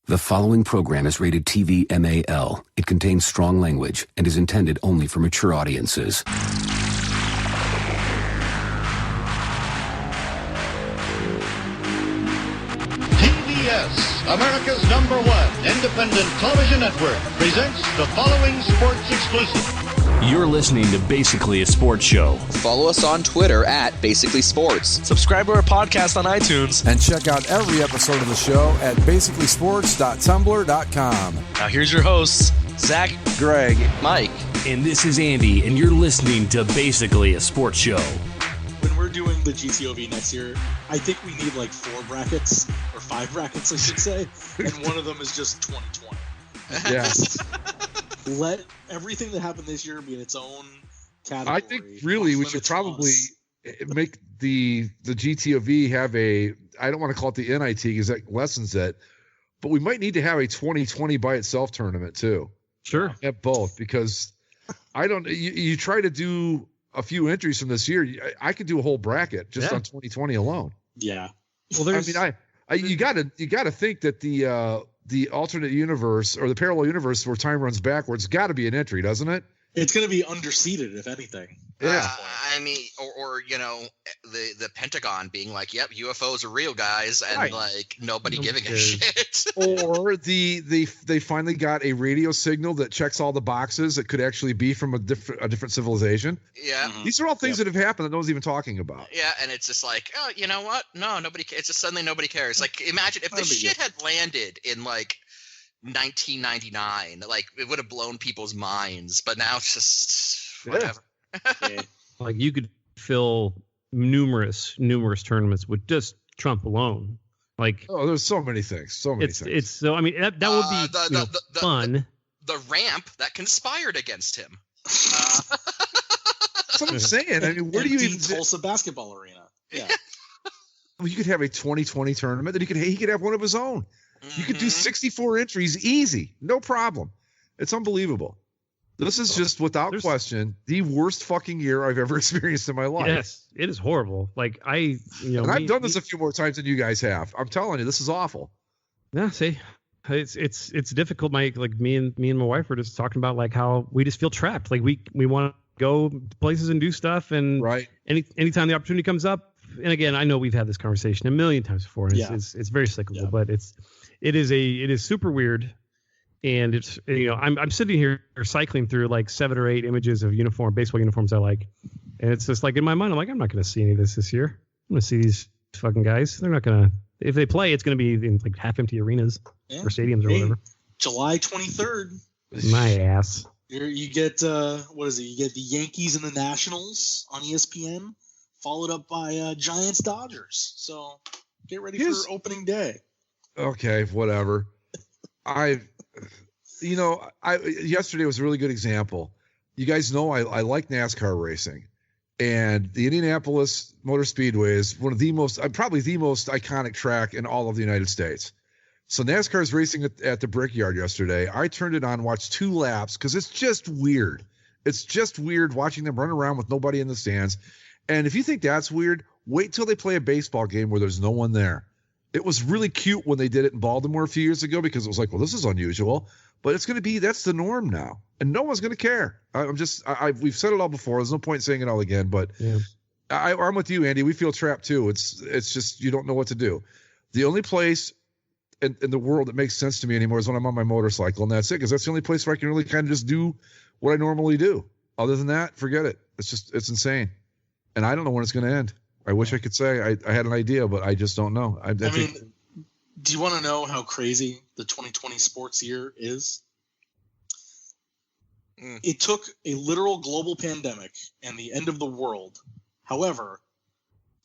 The following program is rated TV MAL. It contains strong language and is intended only for mature audiences. TBS, America's #1 independent television network, presents the following sports exclusive. You're listening to Basically a Sports Show. Follow us on Twitter at Basically Sports. Subscribe to our podcast on iTunes. And check out every episode of the show at basicallysports.tumblr.com. Now here's your hosts, Zach, Greg, Mike. And this is Andy, and you're listening to Basically a Sports Show. When we're doing the GTOV next year, I think we need like 4 brackets, or 5 brackets, I should say. And one of them is just 2020. Yes. Let everything that happened this year be in its own category. I think really we should probably make the GTOV have a, I don't want to call it the NIT because that lessens it, but we might need to have a 2020 by itself tournament too. Sure. At both, because you try to do a few entries from this year. I could do a whole bracket just on 2020 alone. Yeah. Well, there's, you gotta think that the alternate universe or the parallel universe where time runs backwards got to be an entry, doesn't it? It's going to be underseated, if anything. Yeah. I mean, or you know, the Pentagon being like, "Yep, UFOs are real, guys," and right. Like nobody giving a shit. Or they finally got a radio signal that checks all the boxes that could actually be from a different civilization. Yeah. Mm-hmm. These are all things that have happened that no one's even talking about. Yeah, and it's just like, oh, you know what? No, nobody cares. It's just suddenly nobody cares. Like, imagine if this shit had landed in like 1999, like it would have blown people's minds. But now it's just whatever. Yeah. like you could fill numerous tournaments with just Trump alone. Like, oh, there's so many things. It's so. I mean, that would be fun. The ramp that conspired against him. That's what I'm saying. I mean, where do you even Tulsa basketball arena? Yeah. Well, you could have a 2020 tournament that he could have one of his own. You could do 64 entries easy, no problem. It's unbelievable. This is just without question the worst fucking year I've ever experienced in my life. Yes, it is horrible. Like and I've done this a few more times than you guys have. I'm telling you, this is awful. Yeah, see, it's difficult. Like me and my wife were just talking about like how we just feel trapped. Like we want to go places and do stuff, and right. Anytime the opportunity comes up. And again, I know we've had this conversation a million times before, and it's very cyclical, but it is super weird. And it's, I'm sitting here cycling through like 7 or 8 images of baseball uniforms I like. And it's just like in my mind, I'm like, I'm not going to see any of this year. I'm going to see these fucking guys. They're not going to, if they play, it's going to be in like half empty arenas or stadiums or whatever. July 23rd. My ass. You get, what is it? You get the Yankees and the Nationals on ESPN, followed up by Giants Dodgers. So get ready for opening day. Okay, whatever. Yesterday was a really good example. You guys know I like NASCAR racing, and the Indianapolis Motor Speedway is one of the most, probably the most iconic track in all of the United States. So NASCAR is racing at the Brickyard yesterday. I turned it on, watched 2 laps because it's just weird. It's just weird watching them run around with nobody in the stands. And if you think that's weird, wait till they play a baseball game where there's no one there. It was really cute when they did it in Baltimore a few years ago because it was like, well, this is unusual. But it's going to be, that's the norm now. And no one's going to care. We've said it all before. There's no point saying it all again. But I'm with you, Andy. We feel trapped too. It's just you don't know what to do. The only place in the world that makes sense to me anymore is when I'm on my motorcycle. And that's it, because that's the only place where I can really kind of just do what I normally do. Other than that, forget it. It's insane. And I don't know when it's going to end. I wish I could say I had an idea, but I just don't know. I mean, do you want to know how crazy the 2020 sports year is? It took a literal global pandemic and the end of the world. However,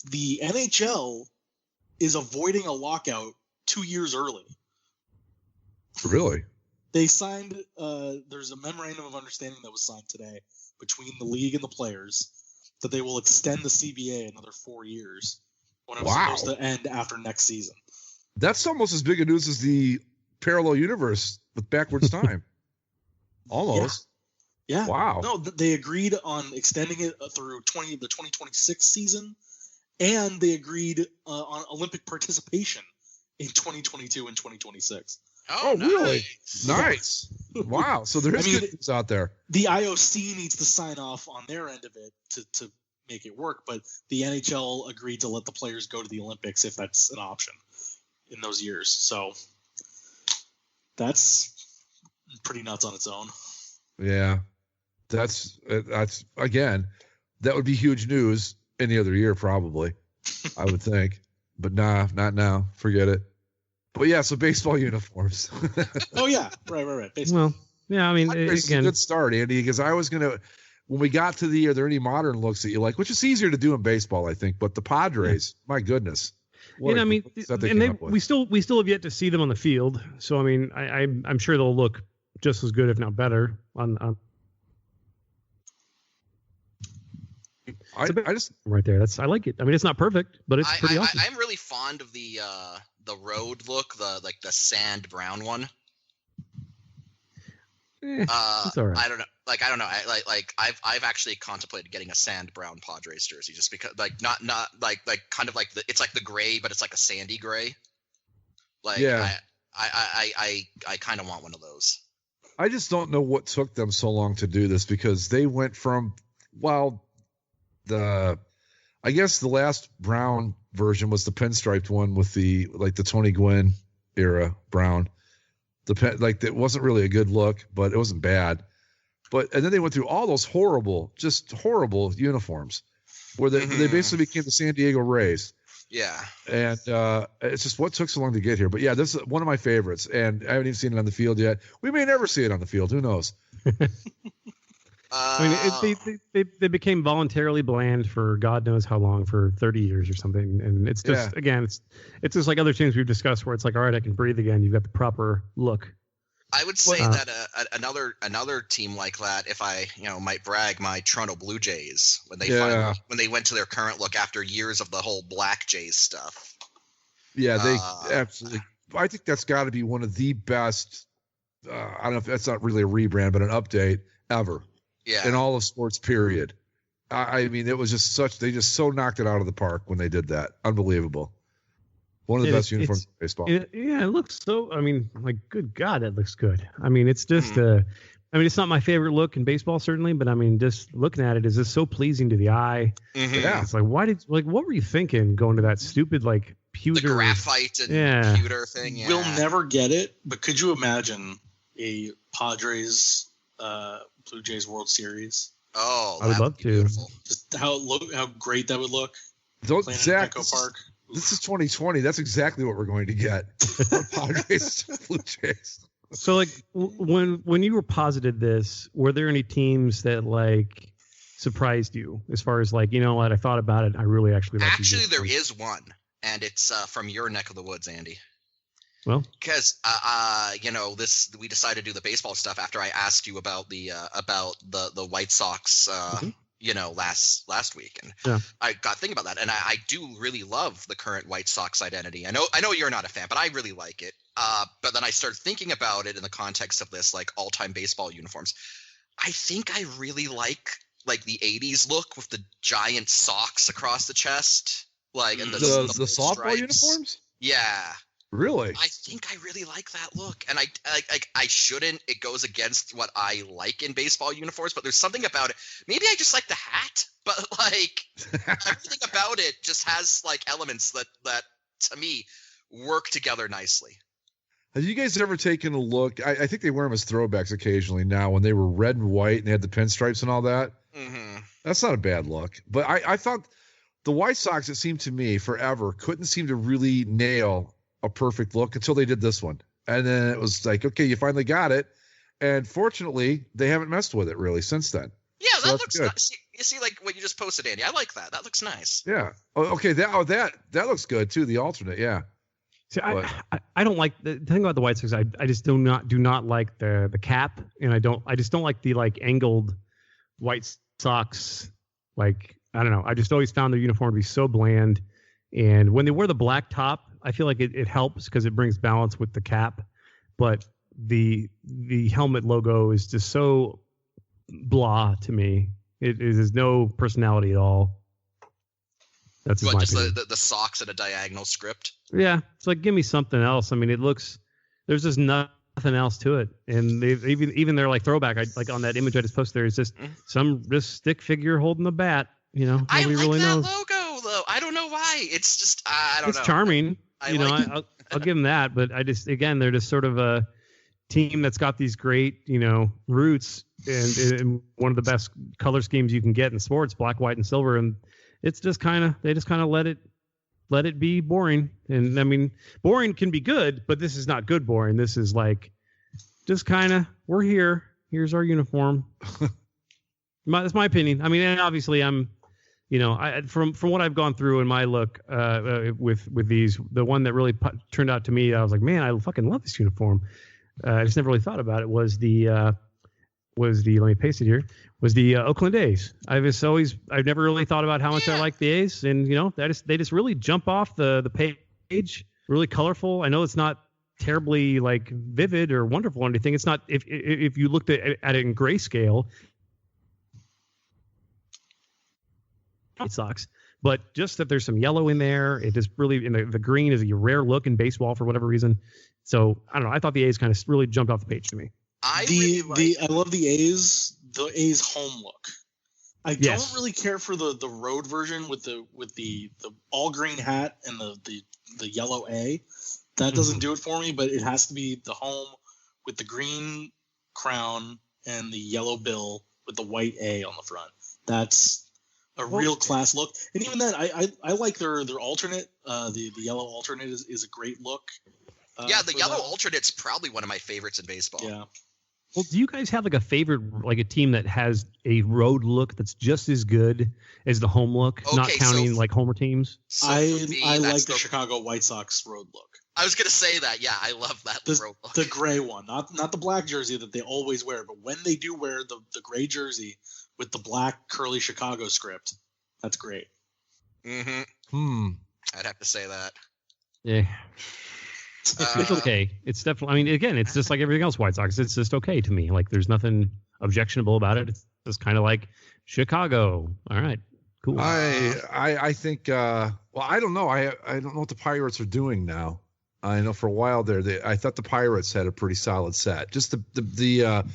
the NHL is avoiding a lockout 2 years early. Really? They signed, there's a memorandum of understanding that was signed today between the league and the players that they will extend the CBA another 4 years when it was supposed to end after next season. That's almost as big a news as the parallel universe with backwards time. Almost. Yeah. Wow. No, they agreed on extending it through the 2026 season, and they agreed on Olympic participation in 2022 and 2026. Oh, really? Nice. Wow. So there is good news out there. The IOC needs to sign off on their end of it to make it work, but the NHL agreed to let the players go to the Olympics if that's an option in those years. So that's pretty nuts on its own. Yeah. That's again, that would be huge news any other year probably, I would think. But nah, not now. Forget it. But yeah, so baseball uniforms. Oh yeah, right. Baseball. Well, yeah, I mean, it's a good start, Andy, because I was gonna, when we got to are there any modern looks that you like? Which is easier to do in baseball, I think. But the Padres, my goodness. I mean, we still have yet to see them on the field. So I mean, I'm sure they'll look just as good, if not better, on. I just right there. I like it. I mean, it's not perfect, but it's pretty awesome. I'm really fond of the road look, the sand brown one. It's all right. I don't know. I've actually contemplated getting a sand brown Padres jersey just because not kind of like it's like the gray, but it's like a sandy gray. I kind of want one of those. I just don't know what took them so long to do this, because they went from I guess the last brown version was the pinstriped one with the Tony Gwynn era brown. It wasn't really a good look, but it wasn't bad. And then they went through all those horrible uniforms where they basically became the San Diego Rays. Yeah. And it's just what took so long to get here. But yeah, this is one of my favorites, and I haven't even seen it on the field yet. We may never see it on the field. Who knows? I mean, they became voluntarily bland for God knows how long, for 30 years or something. And it's just, again, it's just like other teams we've discussed where it's like, all right, I can breathe again. You've got the proper look. I would say that another team like that, if I might brag, my Toronto Blue Jays, when they went to their current look after years of the whole Black Jays stuff. Yeah, they absolutely. I think that's got to be one of the best. I don't know if that's not really a rebrand, but an update ever. Yeah. In all of sports, period. I mean, it was just they just so knocked it out of the park when they did that. Unbelievable. One of the best uniforms in baseball. It looks so, I mean, like, good God, that looks good. I mean, it's just, it's not my favorite look in baseball, certainly, but I mean, just looking at it is just so pleasing to the eye. Mm-hmm. Yeah. It's like, what were you thinking going to that stupid, pewter? The graphite and pewter thing. Yeah. We'll never get it, but could you imagine a Padres Blue Jays World Series? Oh, I would love to. Beautiful. Just how great that would look. Zach, Petco Park. This is 2020. That's exactly what we're going to get. Padres Blue Jays. So, when you were posited this, were there any teams that surprised you as far as you know what, I thought about it, I really actually like Actually, there is one, and it's from your neck of the woods, Andy. Well, because we decided to do the baseball stuff after I asked you about the White Sox last week, and I got thinking about that, and I do really love the current White Sox identity. I know you're not a fan, but I really like it. But then I started thinking about it in the context of this all-time baseball uniforms. I think I really like the 80s look with the giant socks across the chest, and the softball stripes. Uniforms. Yeah. Really? I think I really like that look, and I shouldn't. It goes against what I like in baseball uniforms, but there's something about it. Maybe I just like the hat, but everything about it just has elements that to me work together nicely. Have you guys ever taken a look? I think they wear them as throwbacks occasionally now, when they were red and white and they had the pinstripes and all that. Mm-hmm. That's not a bad look, but I thought the White Sox, it seemed to me, forever couldn't seem to really nail a perfect look until they did this one. And then it was like, okay, you finally got it. And fortunately, they haven't messed with it really since then. Yeah, so that looks nice. You see what you just posted, Andy. I like that. That looks nice. Yeah. Oh, okay. That looks good too. The alternate. Yeah. See, I don't like the thing about the White Sox. I just do not like the cap, and I just don't like the angled White Sox. I don't know. I just always found their uniform to be so bland. And when they wear the black top, I feel like it helps because it brings balance with the cap, but the helmet logo is just so blah to me. It is no personality at all. That's just the socks and a diagonal script. Yeah, it's give me something else. I mean, it looks There's just nothing else to it. And they even their like throwback, like on that image I just posted there, is just some just stick figure holding the bat. You know, I nobody like really that knows. logo though. I don't know why. It's just I don't know. It's charming. I like it. I'll give them that, but I just again they're just sort of a team that's got these great roots and one of the best color schemes you can get in sports, black, white, and silver, and it's just they just kind of let it be boring. And I mean, boring can be good, but this is not good boring. This is like just kind of we're here. Here's our uniform. That's my opinion. I mean, and obviously I'm. From what I've gone through in my look with these, the one that really turned out to me, I was like, man, I fucking love this uniform. I just never really thought about it. Was the let me paste it here. Was the Oakland A's? I've never really thought about how much I like the A's, and they just really jump off the page, really colorful. I know it's not terribly like vivid or wonderful or anything. It's not if you looked at it in grayscale. White Sox, but just that there's some yellow in there. It is really, and the green is a rare look in baseball for whatever reason. So I don't know. I thought the A's kind of really jumped off the page to me. I love the A's home look. I don't really care for the road version with the all green hat and the yellow A. That doesn't do it for me, but it has to be the home with the green crown and the yellow bill with the white A on the front. That's a real class look. And even then, I like their alternate. The yellow alternate is a great look. The yellow alternate's probably one of my favorites in baseball. Yeah. Well, do you guys have like a favorite, like a team that has a road look that's just as good as the home look, not counting like homer teams? So I like the Chicago White Sox road look. I was gonna say that. Yeah, I love that road look. The gray one, not the black jersey that they always wear, but when they do wear the gray jersey with the black curly Chicago script, that's great. Mm-hmm. I'd have to say that. Yeah. It's okay. It's definitely. I mean, again, it's just like everything else White Sox. It's just okay to me. Like, there's nothing objectionable about it. It's just kind of like Chicago. All right, cool. I think. Well, I don't know. I don't know what the Pirates are doing now. I know for a while there, I thought the Pirates had a pretty solid set. Just the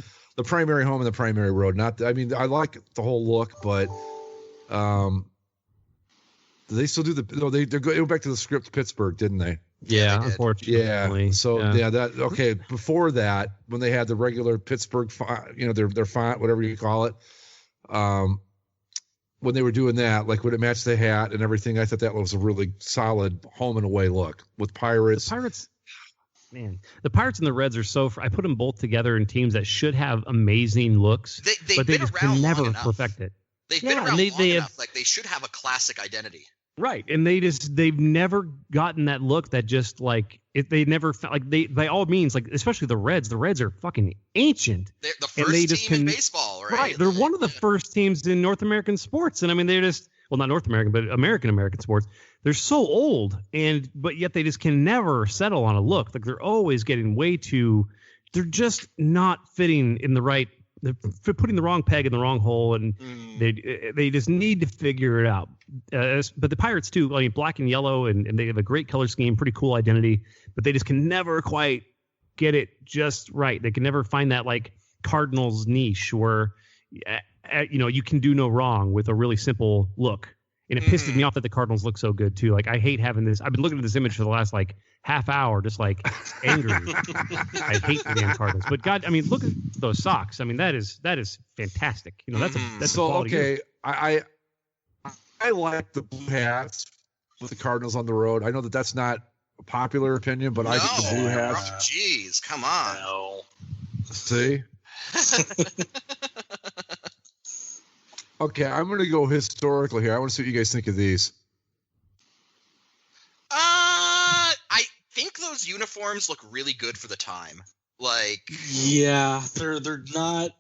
primary home and the primary road. I mean, I like the whole look, but do they still do they go back to the script Pittsburgh, didn't they? Yeah, unfortunately. Yeah. So okay. Before that, when they had the regular Pittsburgh font, their font, whatever you call it, when they were doing that, like when it matched the hat and everything, I thought that was a really solid home and away look with Pirates. The Pirates and the Reds are so. I put them both together in teams that should have amazing looks, but they just can never perfect it. They've been around long enough. Like, they should have a classic identity. Right, and they've never gotten that look that just like they never like they by all means, like especially the Reds. The Reds are fucking ancient. They're the first team in baseball, right? Right, they're one of the first teams in North American sports, and I mean they're just not North American, but American sports. They're so old, but yet they just can never settle on a look. Like they're always getting way too. They're just not fitting in the right. They're putting the wrong peg in the wrong hole, and they just need to figure it out. But the Pirates too, I mean, black and yellow, and they have a great color scheme, pretty cool identity, but they just can never quite get it just right. They can never find that like Cardinals niche where you can do no wrong with a really simple look. And it pisses me off that the Cardinals look so good too. Like I hate having this. I've been looking at this image for the last like half hour, just like angry. I hate the damn Cardinals. But God, I mean, look at those socks. I mean, that is fantastic. That's so okay. I like the blue hats with the Cardinals on the road. I know that's not a popular opinion, but I think the blue hats. Jeez, come on. No. See. Okay, I'm going to go historically here. I want to see what you guys think of these. I think those uniforms look really good for the time. Like, yeah, they're not.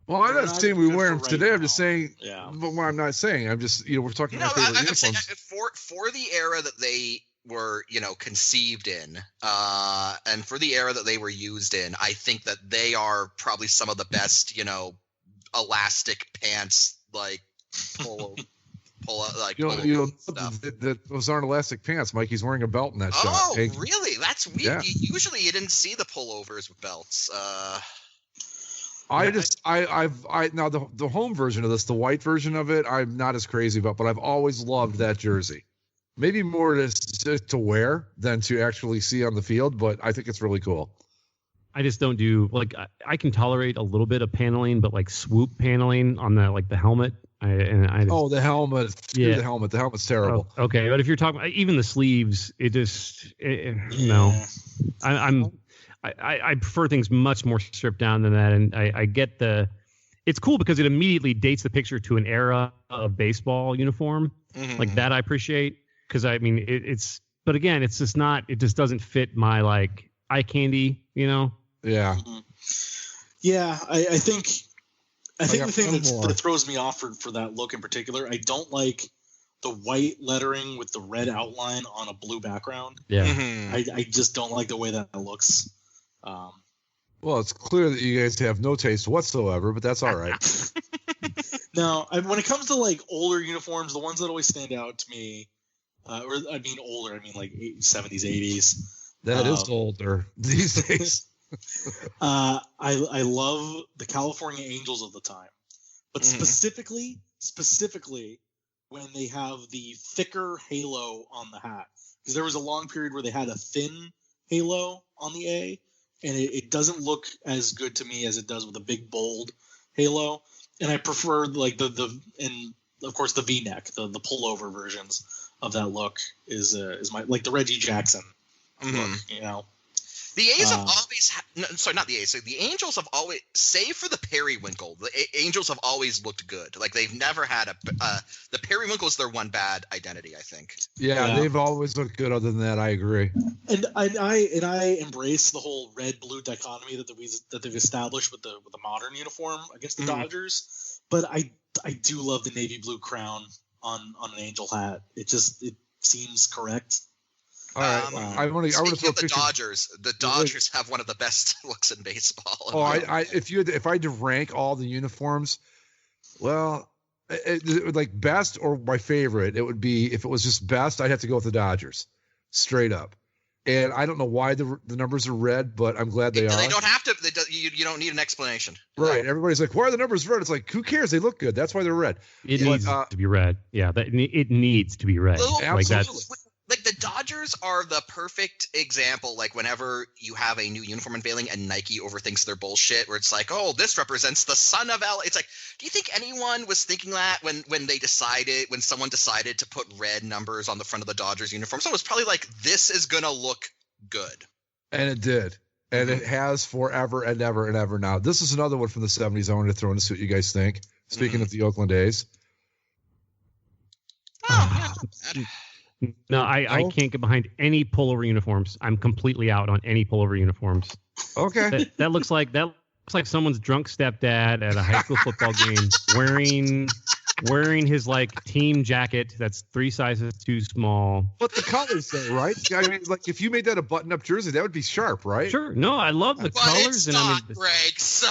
Well, I'm not saying we wear them today. Now. I'm just saying. Yeah. But what I'm not saying, I'm just we're talking about favorite I'm uniforms. saying for the era that they were conceived in, and for the era that they were used in, I think that they are probably some of the best elastic pants like polo pull out like stuff. Those aren't elastic pants. Mikey's wearing a belt in that shot. Oh, really? That's weird. Yeah. Usually you didn't see the pullovers with belts. Now the home version of this, the white version of it, I'm not as crazy about, but I've always loved that jersey. Maybe more to wear than to actually see on the field, but I think it's really cool. I just don't do I can tolerate a little bit of paneling, but like swoop paneling on the helmet. The helmet. Yeah, the helmet. The helmet's terrible. Oh, okay, but if you're talking even the sleeves, no. I prefer things much more stripped down than that, and I get it's cool because it immediately dates the picture to an era of baseball uniform. Mm-hmm. Like that I appreciate, because I mean but again, it's just not, it just doesn't fit my like eye candy, Yeah. Mm-hmm. Yeah, I think the thing that throws me off for that look in particular, I don't like the white lettering with the red outline on a blue background. Yeah. Mm-hmm. I just don't like the way that looks. Well, it's clear that you guys have no taste whatsoever, but that's all right. No, when it comes to like older uniforms, the ones that always stand out to me, older, I mean like 70s, 80s. That is older these days. I love the California Angels of the time, but specifically when they have the thicker halo on the hat, because there was a long period where they had a thin halo on the A, and it doesn't look as good to me as it does with a big bold halo. And I prefer like and of course the V-neck, the pullover versions of that look is my, like the Reggie Jackson look, you know. The A's have always not the A's. So the Angels have always, save for the periwinkle, the Angels have always looked good. Like they've never had the periwinkle is their one bad identity, I think. Yeah, they've always looked good. Other than that, I agree. And I embrace the whole red blue dichotomy that they've established with the modern uniform against the Dodgers. But I do love the navy blue crown on an Angel hat. It seems correct. All right, I want to throw the Dodgers. The Dodgers have one of the best looks in baseball. If I had to rank all the uniforms, well, like best or my favorite, it would be, if it was just best, I'd have to go with the Dodgers, straight up. And I don't know why the numbers are red, but I'm glad they are. They don't have to. You don't need an explanation. Right. Everybody's like, why are the numbers red? It's like, who cares? They look good. That's why they're red. It needs to be red. Yeah, it needs to be red. Absolutely. Like the Dodgers are the perfect example. Like whenever you have a new uniform unveiling and Nike overthinks their bullshit, where it's like, oh, this represents the son of LA. It's like, do you think anyone was thinking that when someone decided to put red numbers on the front of the Dodgers uniform? Someone was probably like, this is gonna look good. And it did. And it has forever and ever and ever now. This is another one from the 70s I wanted to throw in to see what you guys think. Speaking of the Oakland A's. Oh, yeah. No, I can't get behind any pullover uniforms. I'm completely out on any pullover uniforms. Okay. That looks like someone's drunk stepdad at a high school football game wearing his like team jacket that's 3 sizes too small. But the colors though, right? I mean, like if you made that a button-up jersey, that would be sharp, right? Sure. No, I love the colors, it's not, Greg. So.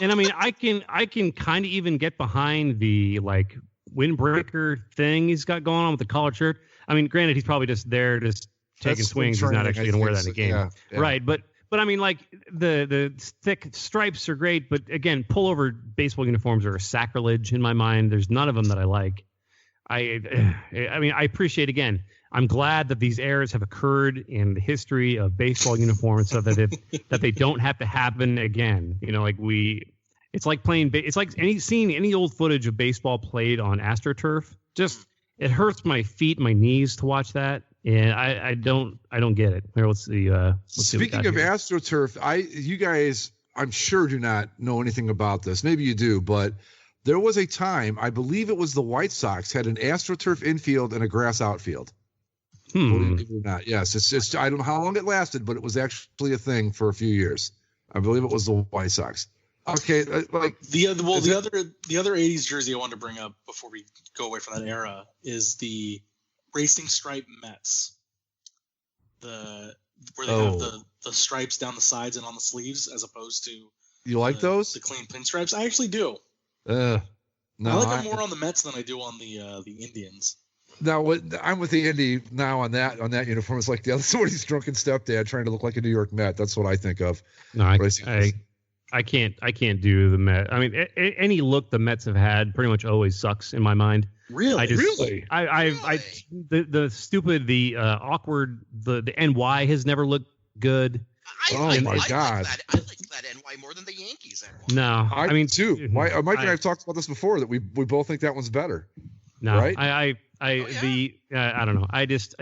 And I mean, I can kind of even get behind the like windbreaker thing he's got going on with the collared shirt. I mean, granted, he's probably just there just taking swings. He's not actually going to wear that in the game. Yeah. Right. But I mean, like the thick stripes are great. But again, pullover baseball uniforms are a sacrilege in my mind. There's none of them that I like. I mean, I appreciate, again, I'm glad that these errors have occurred in the history of baseball uniforms so that that they don't have to happen again. You know, like it's like seeing any old footage of baseball played on AstroTurf. Just, it hurts my feet, my knees to watch that, and I don't get it. Here, let's see. Speaking of AstroTurf, you guys, I'm sure, do not know anything about this. Maybe you do, but there was a time, I believe it was the White Sox, had an AstroTurf infield and a grass outfield. Believe it or not, yes. It's I don't know how long it lasted, but it was actually a thing for a few years. I believe it was the White Sox. Okay, like the other 80s jersey I wanted to bring up before we go away from that era is the Racing Stripe Mets. Where they have the stripes down the sides and on the sleeves, as opposed to those? The clean pinstripes. I actually do. No, I like them more on the Mets than I do on the Indians. Now, I'm with the Indy now on that uniform. It's like the other somebody's drunken stepdad trying to look like a New York Met. That's what I think of. No, I can't do the Met. I mean, any look the Mets have had pretty much always sucks in my mind. Really? Really? The stupid, the awkward, the NY has never looked good. Oh my God! I like that NY more than the Yankees. No, I mean too. Mike and I have talked about this before that we both think that one's better. No, right? I don't know.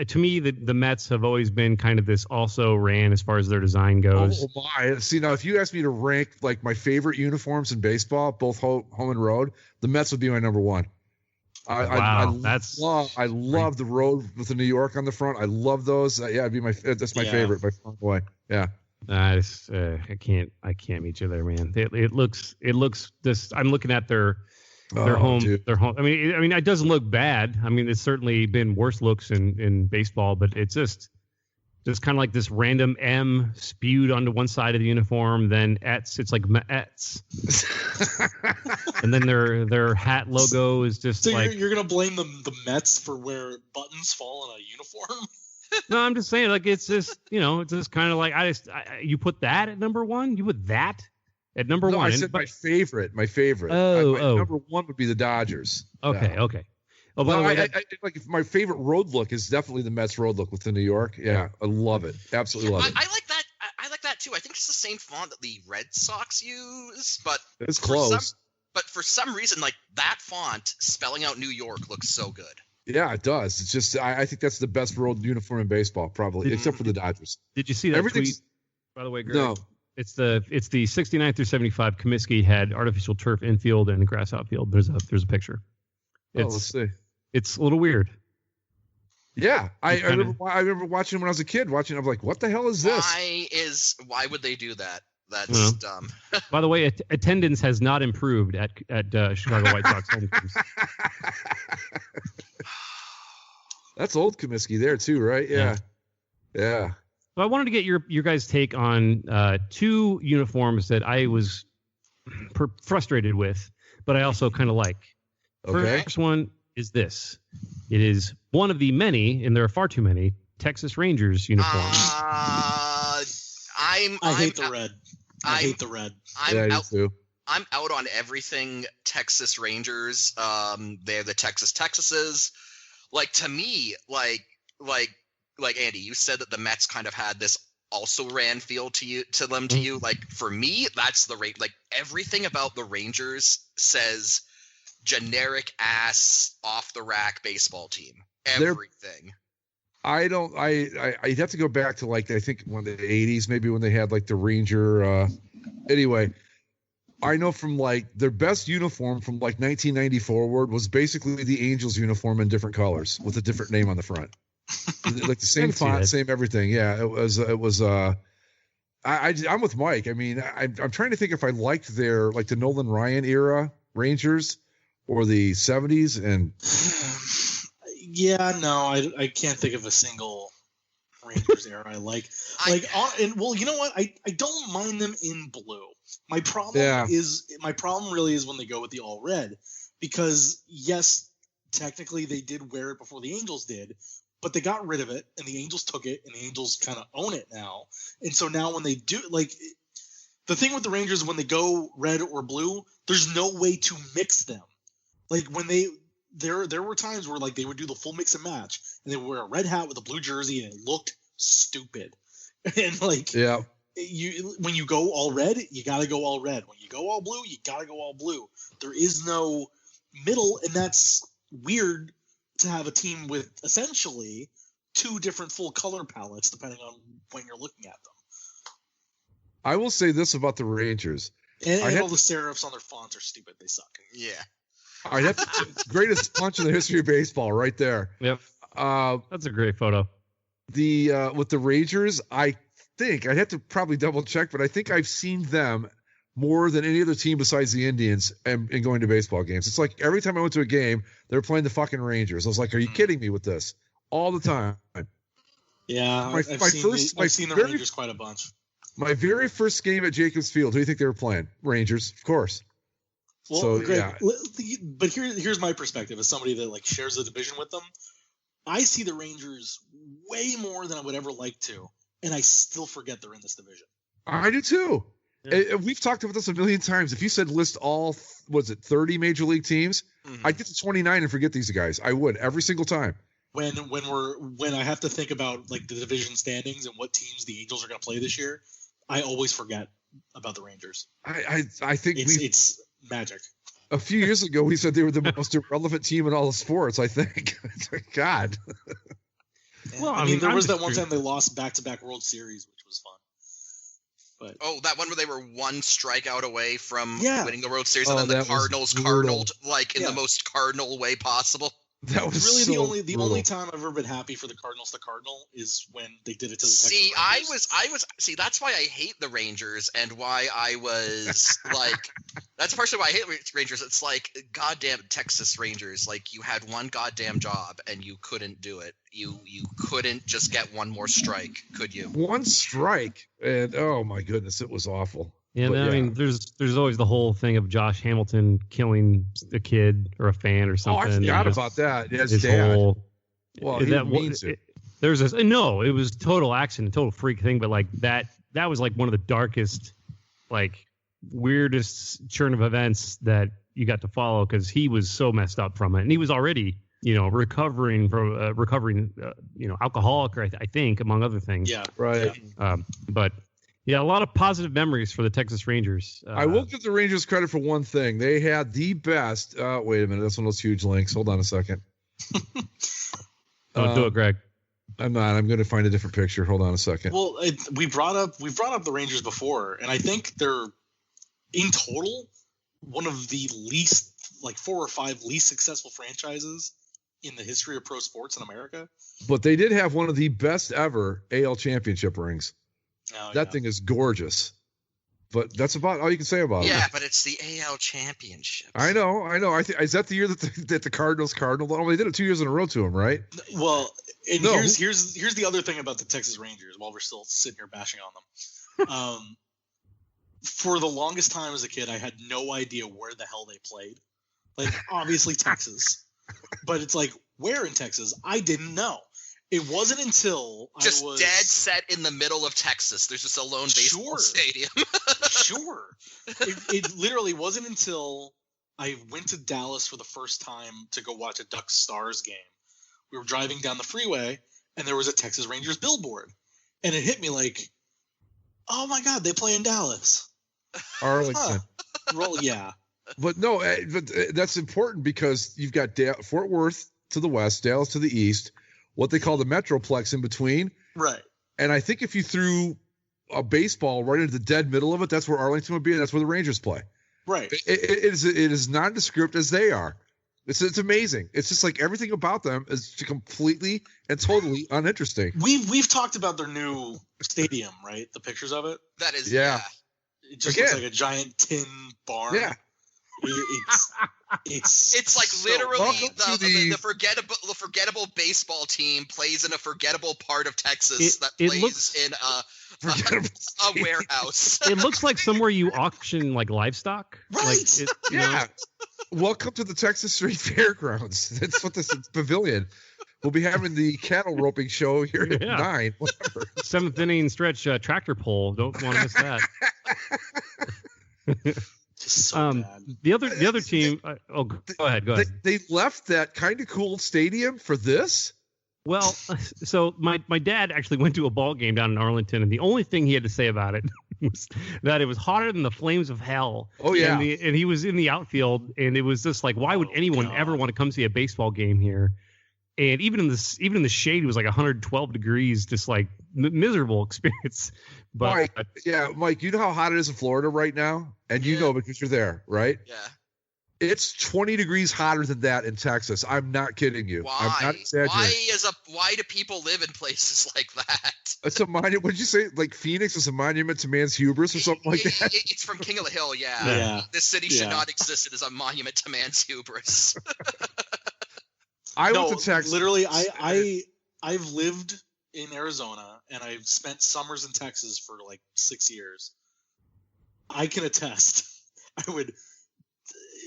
To me, the Mets have always been kind of this also ran as far as their design goes. Oh my! See, now if you ask me to rank like my favorite uniforms in baseball, both home and road, the Mets would be my number one. I love the road with the New York on the front. I love those. It'd be that's my favorite by far away. Yeah. I can't meet you there, man. It looks this. I'm looking at their home. Dude. Their home. I mean, it doesn't look bad. I mean, it's certainly been worse looks in baseball, but it's just kind of like this random M spewed onto one side of the uniform. Then it's like Mets, and then their hat logo is just so like. You're gonna blame the Mets for where buttons fall on a uniform? No, I'm just saying, like, it's just kind of like you put that at number one. You put that at number one. I said my favorite. My number one would be the Dodgers. Okay. Yeah. Okay. Oh, by the way, like my favorite road look is definitely the Mets road look with the New York. Yeah, I love it. Absolutely love it. I like that. I like that too. I think it's the same font that the Red Sox use, but it's close. But for some reason, like that font spelling out New York looks so good. Yeah, it does. It's just I think that's the best road uniform in baseball, probably, except for the Dodgers. Did you see that tweet? By the way, Greg? No. It's the 69 through 75. Comiskey had artificial turf infield and grass outfield. There's a picture. Let's see. It's a little weird. Yeah, I remember watching when I was a kid. I'm like, what the hell is this? Why would they do that? That's dumb. By the way, attendance has not improved at Chicago White Sox home teams. That's old Comiskey there too, right? Yeah. So I wanted to get your guys' take on two uniforms that I was frustrated with, but I also kind of like. Okay. First one is this. It is one of the many, and there are far too many, Texas Rangers uniforms. I hate the red. I hate the red. I'm out on everything Texas Rangers. They're the Texases. Like, to me, like Andy, you said that the Mets kind of had this also ran feel to them. Like, for me, that's the rate. Like, everything about the Rangers says generic ass off the rack baseball team. Everything. I'd have to go back to like I think one of the 80s, maybe when they had like the Ranger. Anyway, I know from like their best uniform from like 1990 forward was basically the Angels uniform in different colors with a different name on the front, like the same font, same everything. Yeah, it was. I'm with Mike. I mean, I'm trying to think if I liked their like the Nolan Ryan era Rangers or the 70s and. Yeah, no, I can't think of a single Rangers era I like. Well, you know what? I don't mind them in blue. My problem really is when they go with the all red, because yes, technically they did wear it before the Angels did, but they got rid of it and the Angels took it and the Angels kind of own it now. And so now when they do, like, the thing with the Rangers, when they go red or blue, there's no way to mix them. Like when there were times where like they would do the full mix and match and they would wear a red hat with a blue jersey and it looked stupid. And like, when you go all red, you got to go all red. When you go all blue, you got to go all blue. There is no middle. And that's weird to have a team with essentially two different full color palettes, depending on when you're looking at them. I will say this about the Rangers. And all the serifs on their fonts are stupid. They suck. Yeah. All right, that's the greatest punch in the history of baseball, right there. Yep, that's a great photo. With the Rangers, I think I'd have to probably double check, but I think I've seen them more than any other team besides the Indians and going to baseball games. It's like every time I went to a game, they were playing the fucking Rangers. I was like, "Are you kidding me with this?" All the time. Yeah, I've seen the Rangers quite a bunch. My very first game at Jacobs Field, who do you think they were playing? Rangers, of course. Well, So, Greg, but here's my perspective as somebody that like shares the division with them. I see the Rangers way more than I would ever like to, and I still forget they're in this division. I do too. Yeah. We've talked about this a million times. If you said list all, 30 major league teams, I'd get to 29 and forget these guys. I would every single time. When I have to think about like the division standings and what teams the Angels are going to play this year, I always forget about the Rangers. I think it's magic. A few years ago, we said they were the most irrelevant team in all of sports. I think. God. Well, I mean, there was that one time they lost back-to-back World Series, which was fun. But that one where they were one strikeout away from winning the World Series, and then the that was Cardinals brutal. cardinaled like in the most cardinal way possible. That was really so the only time I've ever been happy for the Cardinals to cardinal is when they did it to the Texas Rangers. Rangers. See, that's why I hate the Rangers and why I was like, that's partially why I hate Rangers. It's like, goddamn Texas Rangers, like you had one goddamn job and you couldn't do it. You couldn't just get one more strike, could you? One strike, and oh my goodness, it was awful. Yeah, I mean, there's always the whole thing of Josh Hamilton killing a kid or a fan or something. Oh, I forgot about that. Yeah, his dad. Well, he means it. There's this. No, it was total accident, total freak thing. But like that was like one of the darkest, like weirdest churn of events that you got to follow because he was so messed up from it, and he was already recovering from alcoholic, or I think, among other things. Yeah, right. Yeah. But. Yeah, a lot of positive memories for the Texas Rangers. I will give the Rangers credit for one thing. They had the best. Wait a minute, that's one of those huge links. Hold on a second. Don't do it, Greg. I'm not. I'm going to find a different picture. Hold on a second. Well, we've brought up the Rangers before, and I think they're in total one of the least, like 4 or 5 least successful franchises in the history of pro sports in America. But they did have one of the best ever AL championship rings. That thing is gorgeous, but that's about all you can say about it. Yeah, but it's the AL championship. I know. Is that the year that the Cardinals cardinal? Oh, they did it 2 years in a row to him, right? Well, and here's the other thing about the Texas Rangers. While we're still sitting here bashing on them, for the longest time as a kid, I had no idea where the hell they played. Like obviously Texas, but it's like where in Texas? I didn't know. It wasn't until just dead set in the middle of Texas. There's just a lone baseball stadium. Sure. It literally wasn't until I went to Dallas for the first time to go watch a Ducks Stars game. We were driving down the freeway, and there was a Texas Rangers billboard. And it hit me like, oh, my God, they play in Dallas. Arlington. Well, yeah. But no, that's important because you've got Fort Worth to the west, Dallas to the east, what they call the Metroplex in between. Right. And I think if you threw a baseball right into the dead middle of it, that's where Arlington would be, and that's where the Rangers play. Right. It is nondescript as they are. It's amazing. It's just like everything about them is completely and totally uninteresting. We've talked about their new stadium, right? The pictures of it. That is yeah. It just looks like a giant tin barn. Yeah. It's like so literally the forgettable baseball team plays in a forgettable part of Texas that plays in a warehouse. It looks like somewhere you auction like livestock. Right. Like yeah. Welcome to the Texas Street Fairgrounds. That's what this pavilion. We'll be having the cattle roping show here at 9. Whatever. 7th inning stretch tractor pull. Don't want to miss that. So bad. The other team. Go ahead. They left that kind of cool stadium for this. Well, so my dad actually went to a ball game down in Arlington, and the only thing he had to say about it was that it was hotter than the flames of hell. Oh yeah, and he was in the outfield, and it was just like, why would anyone ever want to come see a baseball game here? And even in the shade, it was like 112 degrees, just like miserable experience. But Mike, you know how hot it is in Florida right now, and you know because you're there, right? Yeah. It's 20 degrees hotter than that in Texas. I'm not kidding you. Why? I'm not exaggerating. Why do people live in places like that? It's a monument. What did you say? Like Phoenix is a monument to man's hubris or something like that? It's from King of the Hill, yeah. This city should not exist. It is a monument to man's hubris. I went to Texas. Literally, I've lived in Arizona and I've spent summers in Texas for like 6 years. I can attest. I would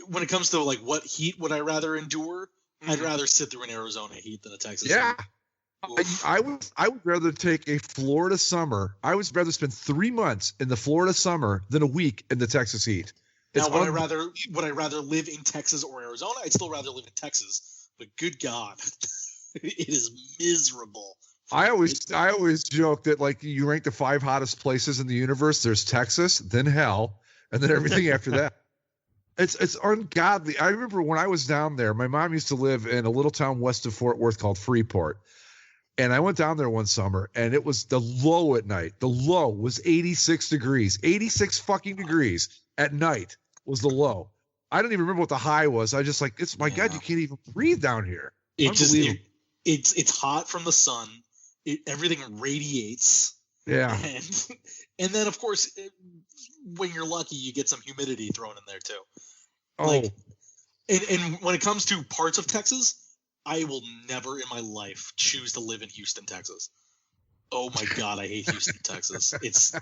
when it comes to like what heat would I rather endure, I'd rather sit through an Arizona heat than a Texas Yeah. heat. I would rather take a Florida summer. I would rather spend 3 months in the Florida summer than a week in the Texas heat. Now, would I rather live in Texas or Arizona? I'd still rather live in Texas. But good God, it is miserable. I always joke that like you rank the 5 hottest places in the universe. There's Texas, then hell, and then everything after that. It's ungodly. I remember when I was down there, my mom used to live in a little town west of Fort Worth called Freeport. And I went down there one summer, and it was the low at night. The low was 86 degrees. 86 fucking degrees at night was the low. I don't even remember what the high was. I just like, God, you can't even breathe down here. It's hot from the sun. Everything radiates. Yeah. And then, of course, when you're lucky, you get some humidity thrown in there, too. Oh. And when it comes to parts of Texas, I will never in my life choose to live in Houston, Texas. Oh my God, I hate Houston, Texas. It's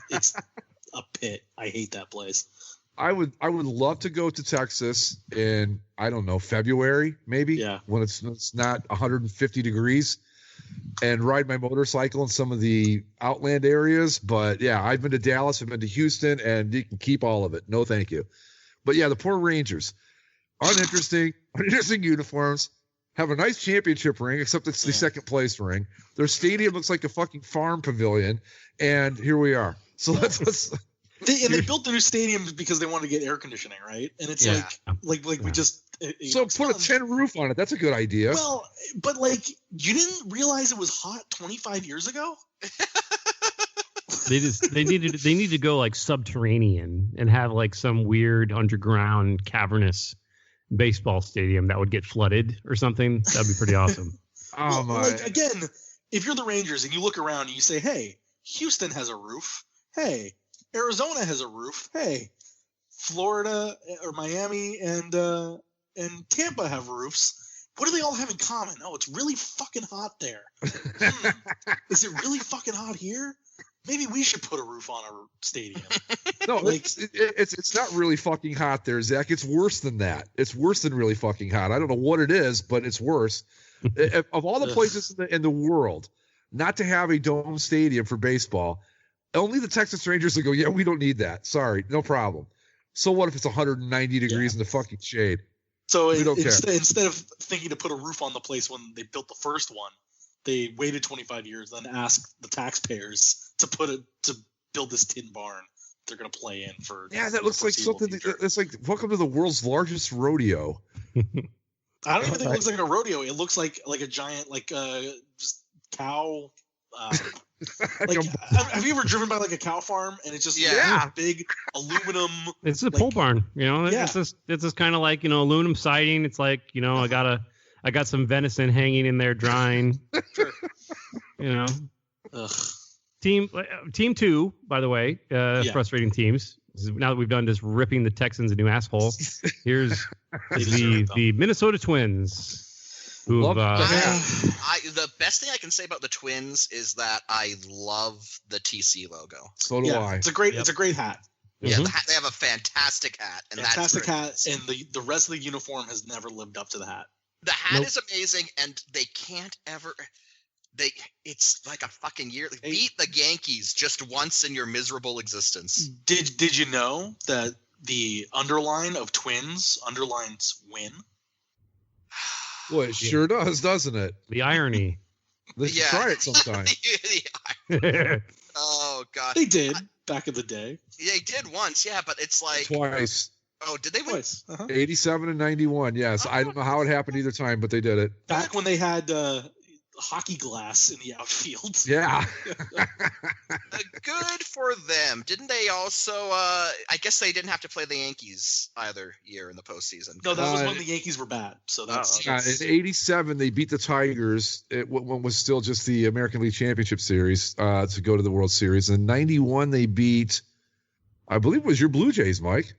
a pit. I hate that place. I would love to go to Texas in, I don't know, February maybe. Yeah. When it's not 150 degrees, and ride my motorcycle in some of the outland areas. But yeah, I've been to Dallas, I've been to Houston, and you can keep all of it. No, thank you. But yeah, the poor Rangers, uninteresting uniforms. Have a nice championship ring, except it's the second place ring. Their stadium looks like a fucking farm pavilion, and here we are. So let's. They built the new stadium because they wanted to get air conditioning, right? And it's like we just. So put a tin roof on it. That's a good idea. Well, but like you didn't realize it was hot 25 years ago. They need to go like subterranean and have like some weird underground cavernous baseball stadium that would get flooded or something. That'd be pretty awesome. Like again, if you're the Rangers and you look around and you say, "Hey, Houston has a roof. Hey, Arizona has a roof. Hey, Florida or Miami and Tampa have roofs. What do they all have in common? Oh, it's really fucking hot there. Is it really fucking hot here? Maybe we should put a roof on our stadium." No, it's not really fucking hot there, Zach. It's worse than that. It's worse than really fucking hot. I don't know what it is, but it's worse. Of all the places in the world not to have a dome stadium for baseball, only the Texas Rangers will go, yeah, we don't need that. Sorry, no problem. So what if it's 190 degrees in the fucking shade? So instead of thinking to put a roof on the place when they built the first one, they waited 25 years, then asked the taxpayers to build this tin barn they're going to play in for. Yeah, that looks like something. It's like welcome to the world's largest rodeo. I don't even think it looks like a rodeo. It looks like a giant just cow. Have you ever driven by like a cow farm and it's just big aluminum? It's a pole barn, It's just kind of like aluminum siding. It's like I got some venison hanging in there drying. Sure. Ugh. Team 2, by the way, frustrating teams. Now that we've done this ripping the Texans a new asshole, here's the Minnesota Twins. The best thing I can say about the Twins is that I love the TC logo. So do I. It's a great hat. Yeah, they have a fantastic hat, and fantastic hat, and the rest of the uniform has never lived up to the hat. The hat is amazing, and they can't ever. It's like a fucking year. Beat the Yankees just once in your miserable existence. Did you know that the underline of Twins underlines win? Well, it sure does, doesn't it? The irony. Let's try it sometime. Oh God, they did back in the day. They did once, but it's like twice. Oh, did they win? Twice. 87 and 91. Yes, I don't know how it happened either time, but they did it. Back when they had hockey glass in the outfield. Yeah. Good for them. Didn't they also I guess they didn't have to play the Yankees either year in the postseason. No, that was when the Yankees were bad. So that's in 87 they beat the Tigers. When was still just the American League Championship Series to go to the World Series. In 91 they beat, I believe it was your Blue Jays, Mike.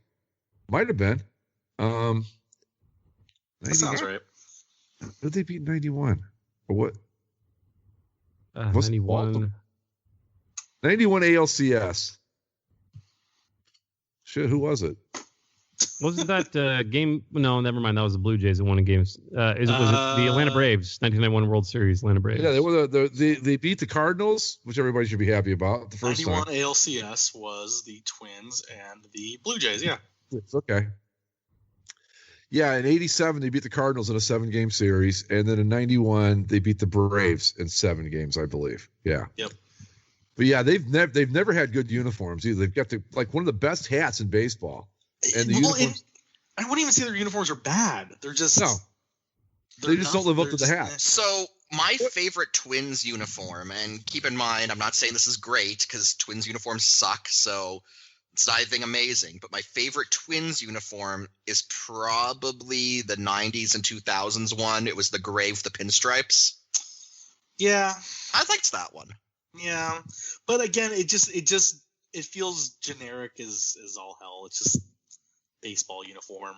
Might have been. That sounds right. Who did they beat in 91? Or what? 91 ALCS. Shit, who was it? Wasn't that game? No, never mind. That was the Blue Jays that won in games. Was it the Atlanta Braves, 1991 World Series, Atlanta Braves? Yeah, they beat the Cardinals, which everybody should be happy about. The first 91 time. ALCS was the Twins and the Blue Jays. Yeah. It's okay. Yeah, in 87 they beat the Cardinals in a 7-game series, and then in 91 they beat the Braves in 7 games, I believe. Yeah. Yep. But yeah, they've never had good uniforms either. They've got one of the best hats in baseball. And the uniforms, I wouldn't even say their uniforms are bad. They're just they just don't live up to the hat. So my favorite Twins uniform, and keep in mind, I'm not saying this is great because Twins uniforms suck, so it's not anything amazing. But my favorite Twins uniform is probably the 90s and 2000s one. It was the gray with the pinstripes. Yeah, I liked that one. Yeah, but again, it feels generic as all hell. It's just baseball uniform,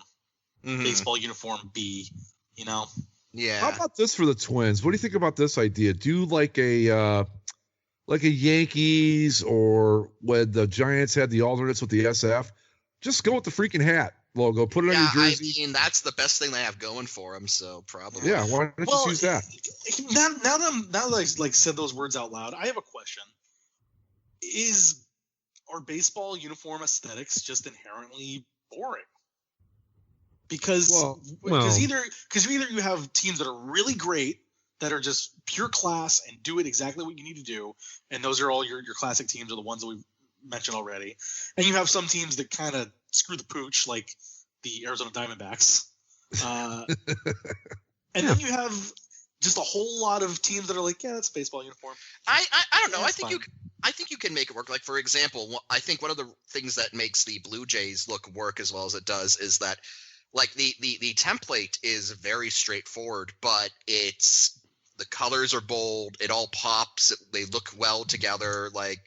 baseball uniform B. You know. Yeah. How about this for the Twins? What do you think about this idea? Do like a Yankees, or when the Giants had the alternates with the SF, just go with the freaking hat logo. Put it on your jersey. I mean, that's the best thing they have going for them. So probably. Yeah. Why don't you use that? Now that I said those words out loud, I have a question. Are baseball uniform aesthetics just inherently boring? Because either you have teams that are really great, that are just pure class and do it exactly what you need to do, and those are all your classic teams, are the ones that we've mentioned already. And you have some teams that kind of screw the pooch, like the Arizona Diamondbacks. And then you have just a whole lot of teams that are like, yeah, that's a baseball uniform. I don't know. I think you can make it work. Like, for example, I think one of the things that makes the Blue Jays work as well as it does is that, like, the template is very straightforward, but the colors are bold. It all pops. They look well together. Like,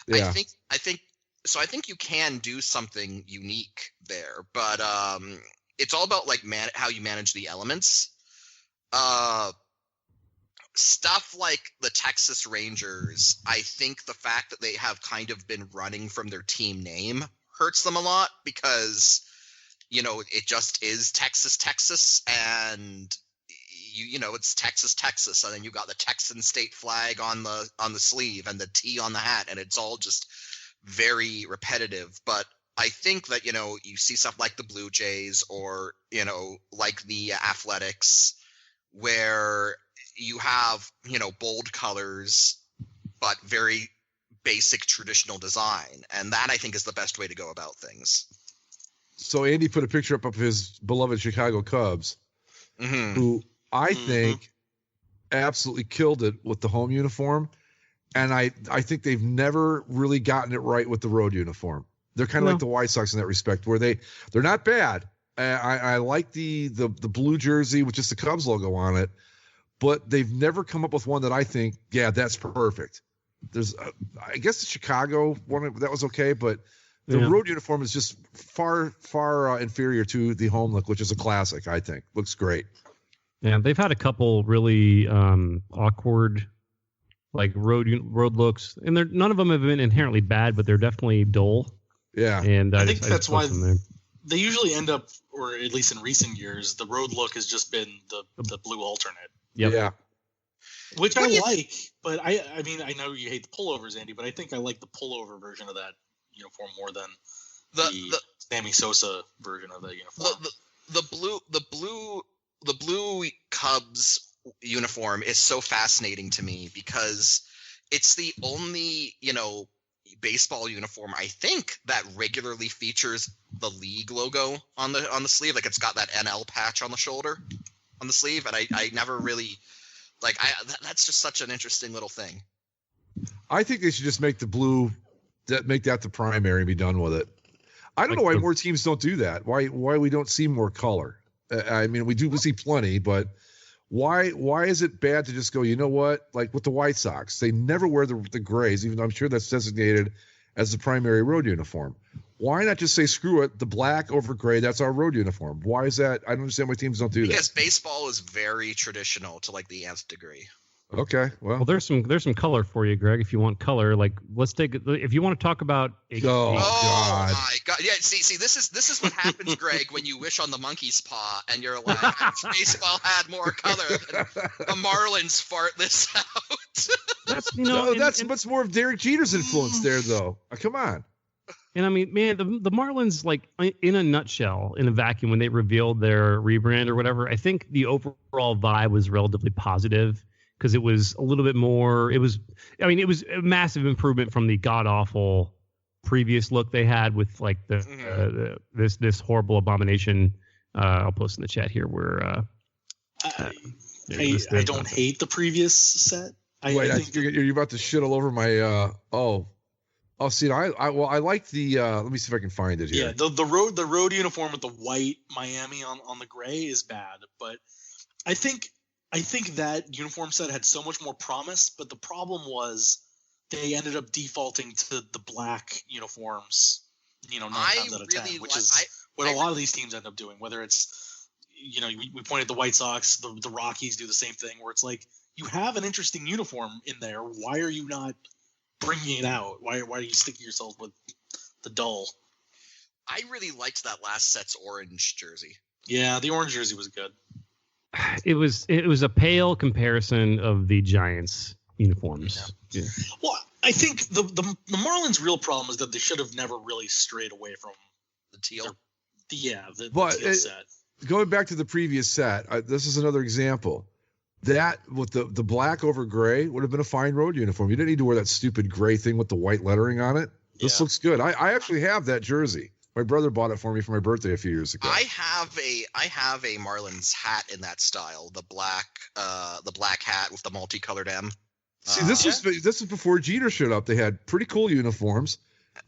yeah. I think you can do something unique there, but it's all about like how you manage the elements. Stuff like the Texas Rangers, I think the fact that they have kind of been running from their team name hurts them a lot, because it just is Texas, and it's Texas, and then you got the Texan state flag on the sleeve and the T on the hat, and it's all just very repetitive. But I think that you see stuff like the Blue Jays, or like the Athletics, where you have bold colors but very basic traditional design, and that I think is the best way to go about things. So Andy put a picture up of his beloved Chicago Cubs, who I think absolutely killed it with the home uniform. And I think they've never really gotten it right with the road uniform. They're kind of like the White Sox in that respect, where they're not bad. I like the blue jersey with just the Cubs logo on it, but they've never come up with one that I think, yeah, that's perfect. There's, I guess the Chicago one, that was okay, but the road uniform is just far inferior to the home look, which is a classic, I think. Looks great. Yeah, they've had a couple really awkward, like road looks, and none of them have been inherently bad, but they're definitely dull. Yeah, and I think that's why they usually end up, or at least in recent years, the road look has just been the blue alternate. Yep. Yeah. Which I like, but I mean, I know you hate the pullovers, Andy, but I think I like the pullover version of that uniform more than the Sammy Sosa version of that uniform. The blue Cubs uniform is so fascinating to me, because it's the only, baseball uniform I think that regularly features the league logo on the sleeve. Like, it's got that NL patch on the shoulder on the sleeve, and I never really that's just such an interesting little thing. I think they should just make the blue, make that the primary and be done with it. I don't know why more teams don't do that. Why we don't see more color. I mean, we see plenty, but why is it bad to just go, you know what? Like with the White Sox, they never wear the grays, even though I'm sure that's designated as the primary road uniform. Why not just say, screw it, the black over gray, that's our road uniform? Why is that? I don't understand why teams don't do that. Because baseball is very traditional to like the nth degree. Okay, well, there's some color for you, Greg. If you want color, like let's take. If you want to talk about, God, God. Yeah. See, this is what happens, Greg, when you wish on the monkey's paw, and you're like, baseball had more color than the Marlins fart this out. That's more of Derek Jeter's influence there, though. Come on. And I mean, man, the Marlins, like in a nutshell, in a vacuum, when they revealed their rebrand or whatever, I think the overall vibe was relatively positive because it was a little bit more. It was a massive improvement from the god awful previous look they had with like this horrible abomination. I'll post in the chat here where I don't hate the previous set. I think you're about to shit all over my Oh, see, I like the. Let me see if I can find it here. Yeah, the road uniform with the white Miami on the gray is bad, but I think that uniform set had so much more promise. But the problem was they ended up defaulting to the black uniforms. 9 times out of 10, which is what a lot of these teams end up doing. Whether it's we pointed at the White Sox, the Rockies do the same thing, where it's like you have an interesting uniform in there. Why are you not bringing it out? Why are you sticking yourself with the dull? I really liked that last set's orange jersey. Yeah, the orange jersey was good. It was a pale comparison of the Giants uniforms. Yeah. Well, I think the Marlins' real problem is that they should have never really strayed away from the teal. The teal set. Going back to the previous set, this is another example. That with the black over gray would have been a fine road uniform. You didn't need to wear that stupid gray thing with the white lettering on it. This looks good. I actually have that jersey. My brother bought it for me for my birthday a few years ago. I have a Marlins hat in that style. The black hat with the multicolored M. See, this is before Jeter showed up. They had pretty cool uniforms.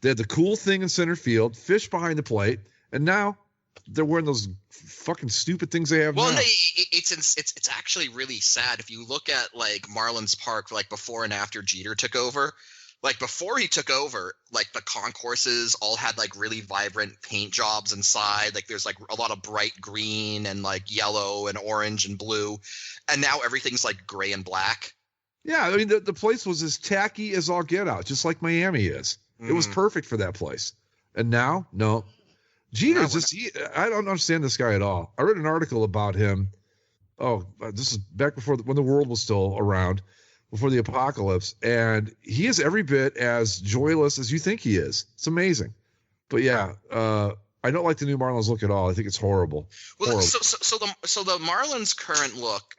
They had the cool thing in center field, fish behind the plate, and now they're wearing those fucking stupid things they have now. Well, it's actually really sad if you look at like Marlins Park, like before and after Jeter took over. Like before he took over, like the concourses all had like really vibrant paint jobs inside. Like there's like a lot of bright green and like yellow and orange and blue, and now everything's like gray and black. Yeah, I mean the place was as tacky as all get out, just like Miami is. It was perfect for that place, and now no. Jeter's I don't understand this guy at all. I read an article about him. Oh, this is back before when the world was still around, before the apocalypse, and he is every bit as joyless as you think he is. It's amazing. But yeah, I don't like the new Marlins look at all. I think it's horrible. Well, horrible. So the Marlins current look,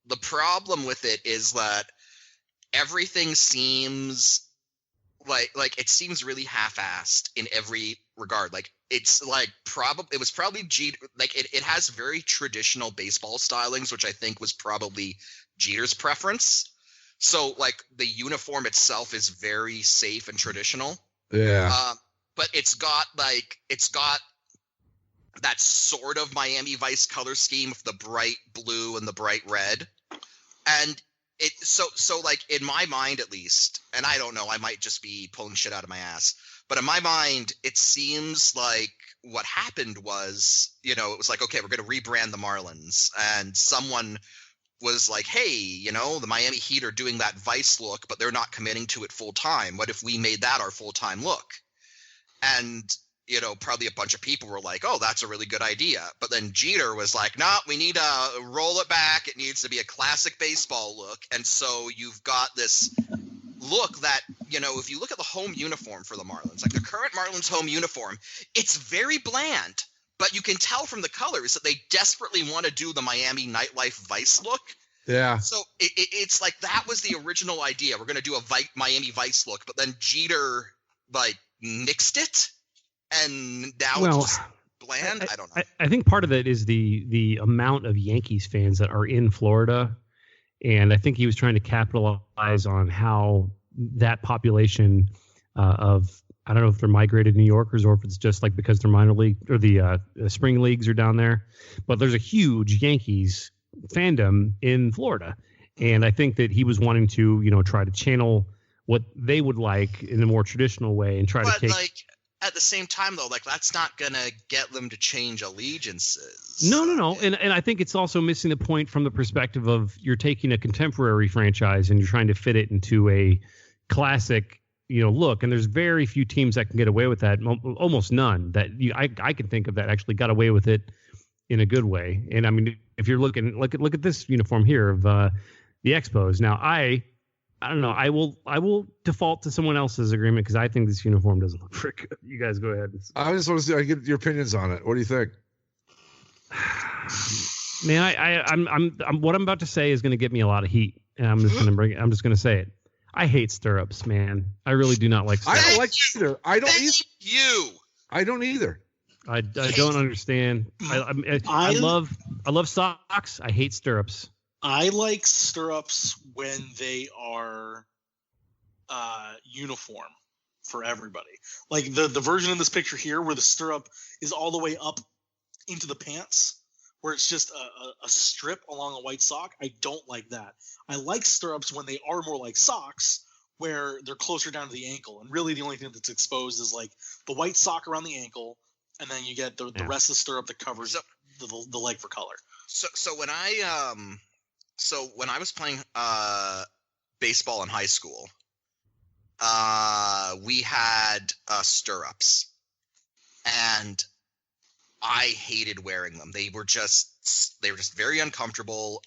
the problem with it is that everything seems like it seems really half-assed in every regard. Like it's like it was probably Jeter. Like it has very traditional baseball stylings, which I think was probably Jeter's preference. So like the uniform itself is very safe and traditional. Yeah. But it's got that sort of Miami Vice color scheme with the bright blue and the bright red. And it so like in my mind at least, and I don't know, I might just be pulling shit out of my ass, but in my mind it seems like what happened was, it was like, okay, we're going to rebrand the Marlins, and someone was like, hey, the Miami Heat are doing that Vice look, but they're not committing to it full time. What if we made that our full time look? And probably a bunch of people were like, oh, that's a really good idea. But then Jeter was like, no, we need to roll it back. It needs to be a classic baseball look. And so you've got this look that, if you look at the home uniform for the Marlins, like the current Marlins home uniform, it's very bland. But you can tell from the colors that they desperately want to do the Miami nightlife Vice look. Yeah. So it's like that was the original idea. We're going to do a Miami Vice look. But then Jeter, nixed it. And now it's just bland. I don't know. I think part of it is the amount of Yankees fans that are in Florida, and I think he was trying to capitalize on how that population of, I don't know if they're migrated New Yorkers or if it's just like because they're minor league or the spring leagues are down there, but there's a huge Yankees fandom in Florida, and I think that he was wanting to try to channel what they would like in a more traditional way and try to take. At the same time, though, that's not going to get them to change allegiances. No. And I think it's also missing the point from the perspective of you're taking a contemporary franchise and you're trying to fit it into a classic look. And there's very few teams that can get away with that. Almost none that I can think of that actually got away with it in a good way. And I mean, if you're look at this uniform here of the Expos. Now, I don't know. I will default to someone else's agreement because I think this uniform doesn't look very good. You guys go ahead. I just want to see. I get your opinions on it. What do you think? Man, I'm what I'm about to say is going to get me a lot of heat, and I'm just going to say it. I hate stirrups, man. I really do not like stirrups. I don't like either. I don't either. You. I don't either. I don't understand. I love socks. I hate stirrups. I like stirrups when they are uniform for everybody. Like the version in this picture here where the stirrup is all the way up into the pants, where it's just a strip along a white sock. I don't like that. I like stirrups when they are more like socks, where they're closer down to the ankle. And really the only thing that's exposed is like the white sock around the ankle, and then you get the rest of the stirrup that covers the leg for color. So when I was playing baseball in high school, we had stirrups, and I hated wearing them. They were just very uncomfortable.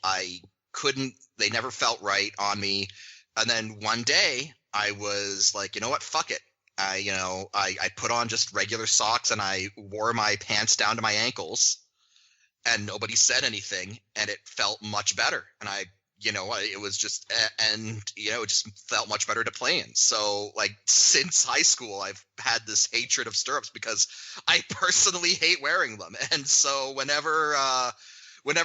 They never felt right on me. And then one day I was like, you know what? Fuck it. I put on just regular socks and I wore my pants down to my ankles, and nobody said anything, and it felt much better. And it was just, it just felt much better to play in. So like since high school, I've had this hatred of stirrups because I personally hate wearing them. And so whenever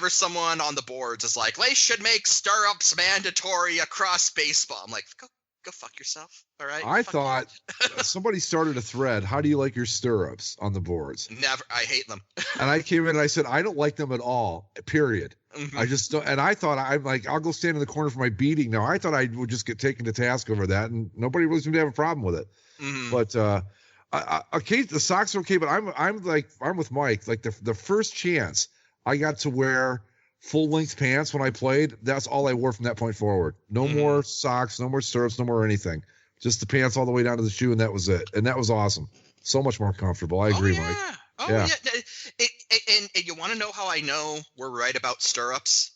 someone on the boards is like, they should make stirrups mandatory across baseball, I'm like, go fuck yourself. All right. I thought somebody started a thread. How do you like your stirrups on the boards? Never. I hate them. And I came in and I said, I don't like them at all, period. Mm-hmm. I just don't. And I thought, I'm like, I'll go stand in the corner for my beating now. I thought I would just get taken to task over that. And nobody really seemed to have a problem with it. Mm-hmm. But okay, the socks are okay. But I'm with Mike. Like the first chance I got to wear full length pants when I played, that's all I wore from that point forward. No more socks, no more stirrups, no more anything. Just the pants all the way down to the shoe, and that was it. And that was awesome. So much more comfortable. I agree, Mike. Oh yeah. And you want to know how I know we're right about stirrups?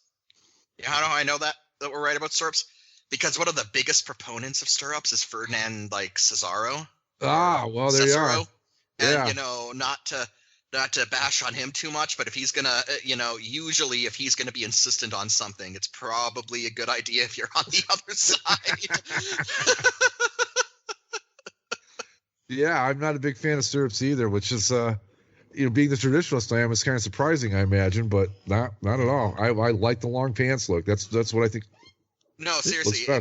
You know how I know that we're right about stirrups? Because one of the biggest proponents of stirrups is Ferdinand Cesaro. Ah, well, there Cesaro. you are. And not to bash on him too much, but if he's gonna, usually if he's gonna be insistent on something, it's probably a good idea if you're on the other side. Yeah, I'm not a big fan of stirrups either, which is, being the traditionalist I am, is kind of surprising, I imagine, but not at all. I like the long pants look. That's what I think. No, seriously.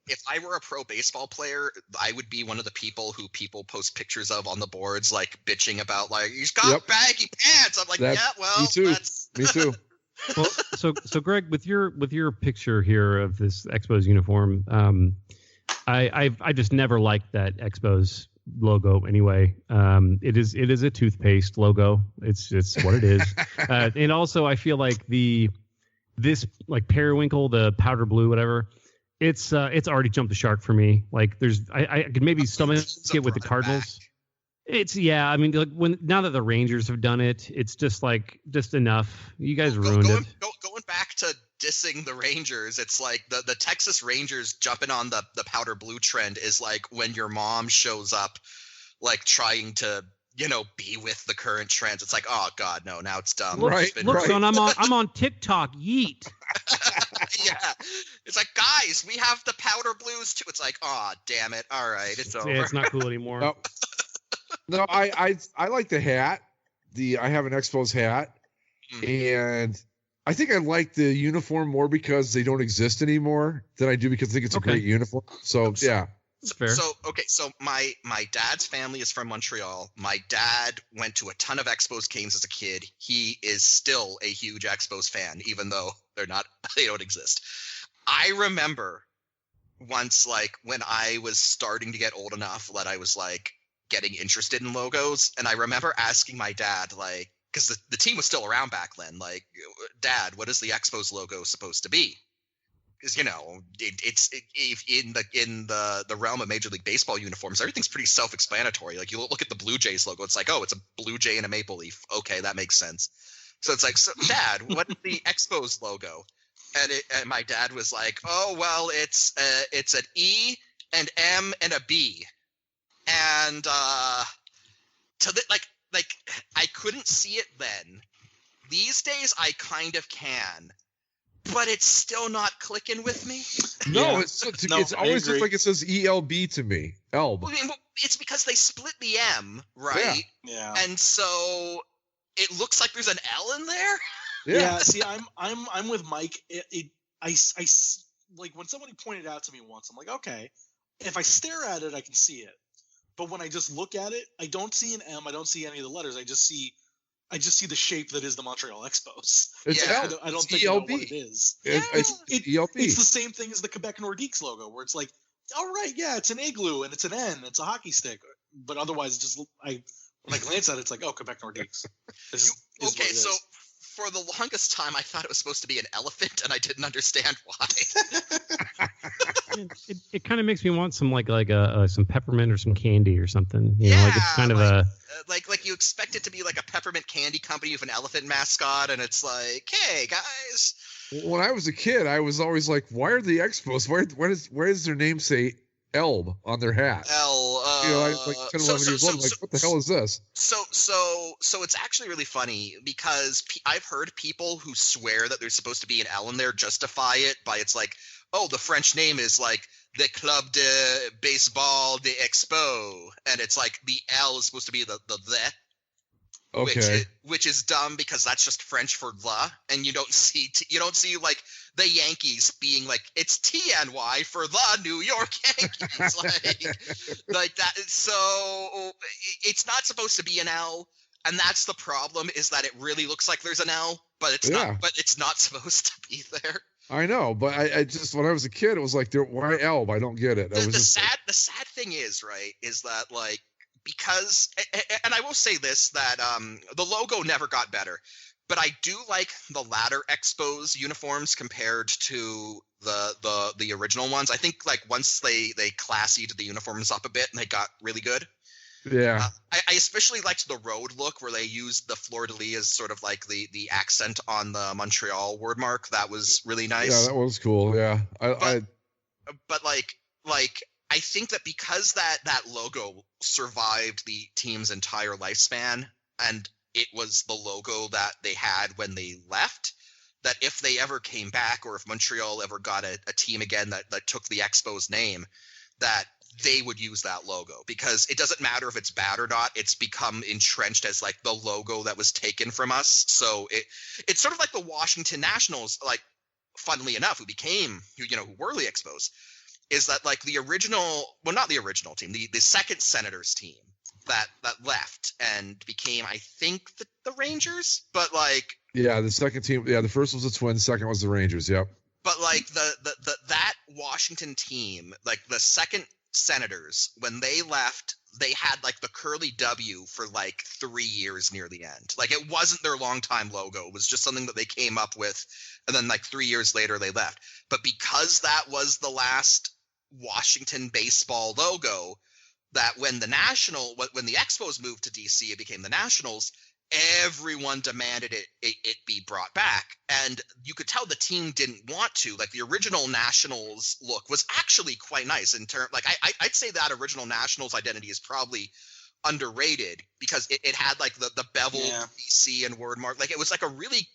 If I were a pro baseball player, I would be one of the people who people post pictures of on the boards, like bitching about, like, he's got baggy pants. I'm like, me too. Me too. Well, so Greg, with your picture here of this Expos uniform, I just never liked that Expos logo anyway. It is a toothpaste logo. It's what it is. And also I feel like this periwinkle, the powder blue, whatever, it's already jumped the shark for me. Like I could maybe stomach it with the Cardinals. I mean, like now that the Rangers have done it, it's just enough. You guys ruined it. Going back to dissing the Rangers, it's like the Texas Rangers jumping on the powder blue trend is like when your mom shows up, like trying to be with the current trends. It's like, oh God, no, now it's done. Look, son, I'm on TikTok. Yeet. Yeah, it's like, guys, we have the powder blues too. It's like, oh damn it, all right, it's over. Yeah, it's not cool anymore. No, I like the hat. I have an Expos hat, and I think I like the uniform more because they don't exist anymore than I do because I think it's a great uniform. So yeah. That's fair. So my dad's family is from Montreal. My dad went to a ton of Expos games as a kid. He is still a huge Expos fan, even though they don't exist. I remember once, like, when I was starting to get old enough that I was like getting interested in logos, and I remember asking my dad, like, because the team was still around back then, like, Dad, what is the Expos logo supposed to be? because in the realm of Major League Baseball uniforms, everything's pretty self-explanatory. Like you look at the Blue Jays logo, it's like, oh, it's a blue jay and a maple leaf. Okay, that makes sense. So it's like, so, Dad, what's the Expos logo? And my dad was like, oh well, it's an E and M and a B, and like I couldn't see it then. These days I kind of can, but it's still not clicking with me. No, it's always just like it says ELB to me. ELB. I mean, it's because they split the M, right? Yeah. And so it looks like there's an L in there. Yeah. See, I'm with Mike. I like when somebody pointed out to me once. I'm like, okay, if I stare at it, I can see it. But when I just look at it, I don't see an M. I don't see any of the letters. I just see the shape that is the Montreal Expos. I don't think I know what it is. It's ELB. It's the same thing as the Quebec Nordiques logo, where it's like, all right, yeah, it's an igloo and it's an N, it's a hockey stick, but otherwise, when I glance at it, it's like, oh, Quebec Nordiques. Okay, so for the longest time, I thought it was supposed to be an elephant, and I didn't understand why. It kind of makes me want some like some peppermint or some candy or something. You know, like it's kind of like you expect it to be like a peppermint candy company with an elephant mascot, and it's like, hey guys. When I was a kid, I was always like, why are the Expos? Where does their name say ELB on their hat? I was like 10, 11 years old. I'm like, what the hell is this? So it's actually really funny because I've heard people who swear that there's supposed to be an L in there justify it by it's like, oh, the French name is like the Club de Baseball de Expo, and it's like the L is supposed to be the. Okay. Which is dumb because that's just French for la, and you don't see like the Yankees being like it's TNY for the New York Yankees like that. So it's not supposed to be an L, and that's the problem is that it really looks like there's an L, but it's not. But it's not supposed to be there. I know, but I just when I was a kid, it was like, why ELB? I don't get it. The sad thing is that like. Because, and I will say this, that the logo never got better, but I do like the latter Expos uniforms compared to the original ones. I think like once they classied the uniforms up a bit and they got really good. Yeah. I especially liked the road look where they used the fleur-de-lis as sort of like the accent on the Montreal word mark. That was really nice. Yeah, that was cool. Yeah. But I think that because that logo survived the team's entire lifespan and it was the logo that they had when they left, that if they ever came back or if Montreal ever got a team again that took the Expos name, that they would use that logo because it doesn't matter if it's bad or not. It's become entrenched as like the logo that was taken from us. So it's sort of like the Washington Nationals, like funnily enough, who were the Expos. Is that like the original, well, not the original team, the second Senators team that left and became, I think, the Rangers, but like. Yeah, the second team. Yeah, the first was the Twins, second was the Rangers. Yep. But like that Washington team, like the second Senators, when they left, they had like the curly W for like 3 years near the end. Like it wasn't their longtime logo. It was just something that they came up with. And then like 3 years later, they left. But because that was the last Washington baseball logo, that when the Expos moved to DC, it became the Nationals. Everyone demanded it be brought back, and you could tell the team didn't want to. Like the original Nationals look was actually quite nice in terms. Like I'd say that original Nationals identity is probably underrated because it had like the bevel DC and word mark. Like it was like a really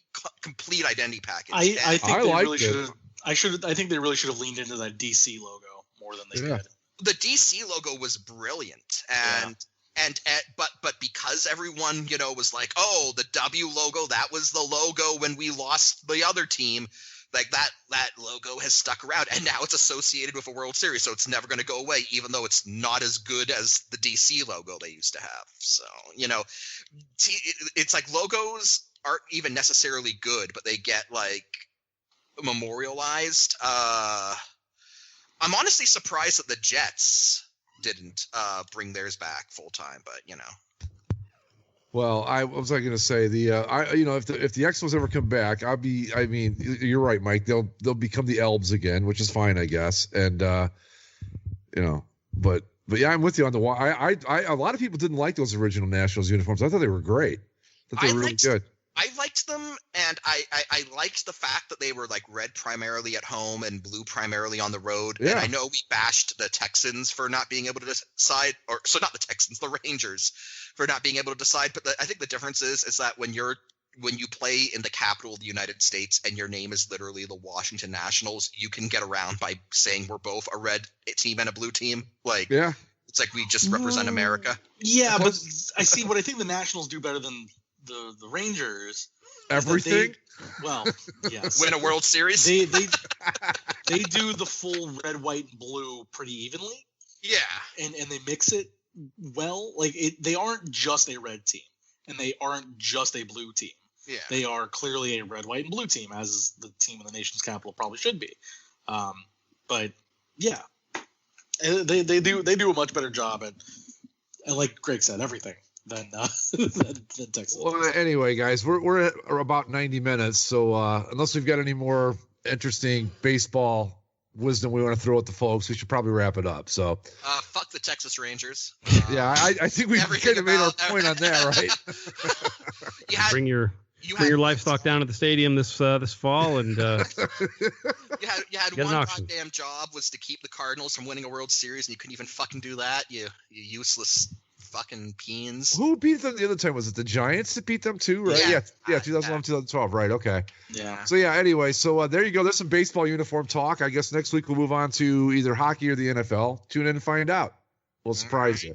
complete identity package. I think they really should have. I think they really should have leaned into that DC logo more than they did. The DC logo was brilliant, but because everyone was like, oh, the W logo, that was the logo when we lost the other team. Like that logo has stuck around, and now it's associated with a World Series, so it's never going to go away, even though it's not as good as the DC logo they used to have. So it's like logos aren't even necessarily good, but they get like memorialized. I'm honestly surprised that the Jets didn't bring theirs back full time, but Well, I was like going to say if the Expos ever come back, you're right, Mike. They'll become the Elbs again, which is fine, I guess. And but yeah, I'm with you on the wall. A lot of people didn't like those original Nationals uniforms. I thought they were great. They were really good. I liked them, and I liked the fact that they were like red primarily at home and blue primarily on the road. Yeah. And I know we bashed the Texans for not being able to decide, not the Texans, the Rangers for not being able to decide. But I think the difference is that when you play in the capital of the United States and your name is literally the Washington Nationals, you can get around by saying we're both a red team and a blue team. Like, yeah, it's like we just represent America. Yeah, but I think the Nationals do better than the Rangers. Everything? Yes. Win a World Series? They do the full red, white, and blue pretty evenly. Yeah. And they mix it well. Like they aren't just a red team, and they aren't just a blue team. Yeah. They are clearly a red, white, and blue team, as the team in the nation's capital probably should be. But yeah, they do a much better job at, like Greg said, everything than Texas. Well, anyway, guys, we're at about 90 minutes, so unless we've got any more interesting baseball wisdom we want to throw at the folks, we should probably wrap it up. So fuck the Texas Rangers. Yeah, I think we kind of made our point on that, right? Bring your livestock down to the stadium this fall, and you had one goddamn job was to keep the Cardinals from winning a World Series, and you couldn't even fucking do that. You useless fucking peens. Who beat them the other time? Was it the Giants that beat them too? Right? Yeah, 2011, 2012. Right. Okay. Yeah. So yeah. Anyway, so there you go. There's some baseball uniform talk. I guess next week we'll move on to either hockey or the NFL. Tune in and find out. We'll surprise you.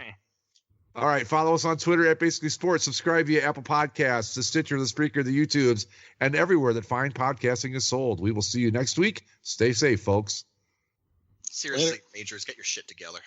All right. Follow us on Twitter at Basically Sports. Subscribe via Apple Podcasts, the Stitcher, the Spreaker, the YouTubes, and everywhere that fine podcasting is sold. We will see you next week. Stay safe, folks. Seriously, Majors, get your shit together.